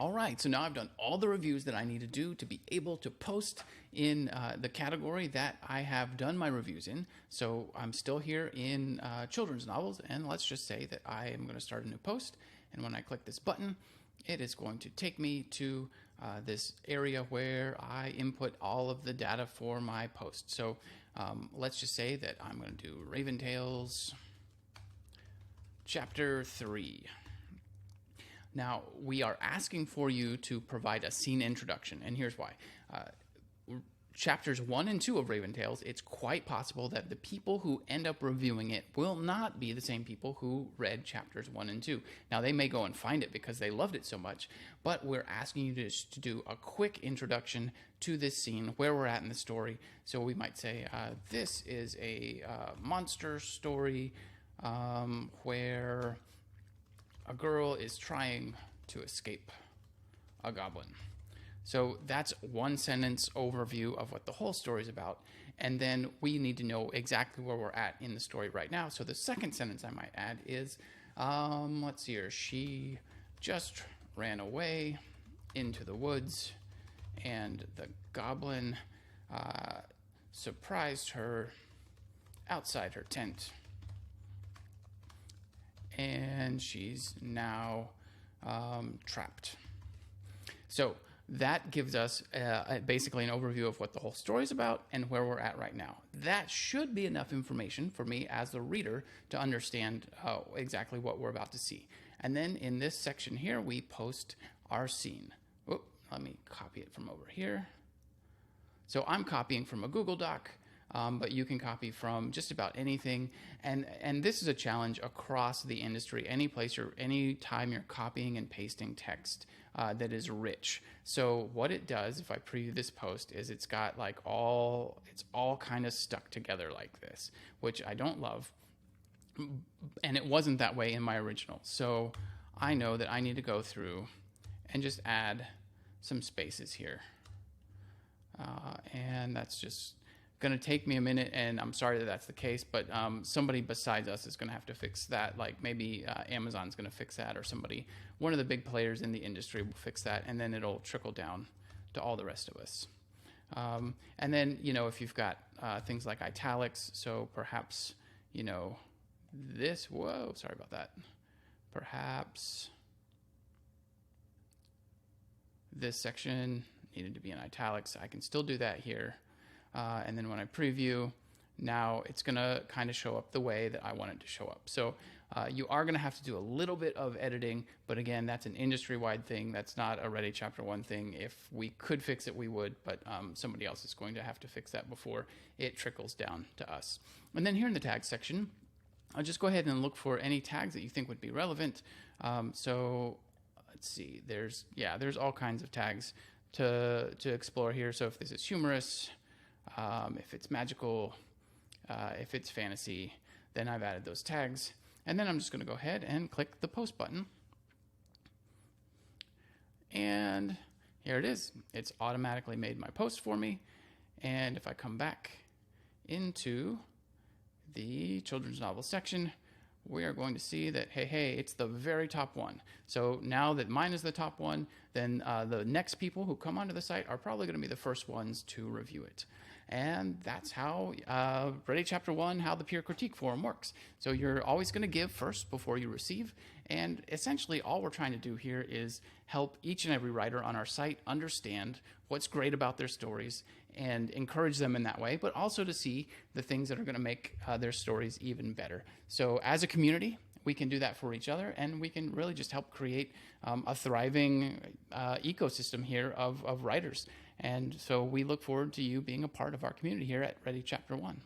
All right, so now I've done all the reviews that I need to do to be able to post in the category that I have done my reviews in. So I'm still here in children's novels, and let's just say that I am going to start a new post. And when I click this button, it is going to take me to this area where I input all of the data for my post. So let's just say that I'm going to do Raven Tales Chapter 3. Now, we are asking for you to provide a scene introduction, and here's why. Chapters 1 and 2 of Raven Tales, it's quite possible that the people who end up reviewing it will not be the same people who read chapters 1 and 2. Now, they may go and find it because they loved it so much, but we're asking you to do a quick introduction to this scene, where we're at in the story. So we might say, this is a monster story where a girl is trying to escape a goblin. So that's one sentence overview of what the whole story is about. And then we need to know exactly where we're at in the story right now. So the second sentence I might add is, let's see here. She just ran away into the woods, and the goblin surprised her outside her tent. And she's now trapped. So that gives us basically an overview of what the whole story is about and where we're at right now. That should be enough information for me as the reader to understand exactly what we're about to see. And then in this section here, we post our scene. Whoop, let me copy it from over here. So I'm copying from a Google Doc. But you can copy from just about anything. And this is a challenge across the industry, any place or any time you're copying and pasting text that is rich. So what it does, if I preview this post, is it's got like it's all kind of stuck together like this, which I don't love. And it wasn't that way in my original. So I know that I need to go through and just add some spaces here. And that's just going to take me a minute, and I'm sorry that that's the case, but somebody besides us is going to have to fix that. Like maybe Amazon's going to fix that, or one of the big players in the industry will fix that, and then it'll trickle down to all the rest of us. And then, if you've got things like italics, so perhaps, sorry about that. Perhaps this section needed to be in italics. I can still do that here. And then when I preview, now it's going to kind of show up the way that I want it to show up. So you are going to have to do a little bit of editing, but again, that's an industry-wide thing. That's not a Ready Chapter 1 thing. If we could fix it, we would, but somebody else is going to have to fix that before it trickles down to us. And then here in the tags section, I'll just go ahead and look for any tags that you think would be relevant. So let's see, there's all kinds of tags to explore here. So if this is humorous, if it's magical, if it's fantasy, then I've added those tags. And then I'm just going to go ahead and click the post button. And here it is. It's automatically made my post for me. And if I come back into the children's novel section, we are going to see that, hey, it's the very top one. So now that mine is the top one, then the next people who come onto the site are probably going to be the first ones to review it. And that's how Ready Chapter 1, how the peer critique forum works. So you're always going to give first before you receive. And essentially all we're trying to do here is help each and every writer on our site understand what's great about their stories and encourage them in that way, but also to see the things that are going to make their stories even better. So as a community, we can do that for each other, and we can really just help create a thriving ecosystem here of writers. And so we look forward to you being a part of our community here at Ready Chapter 1.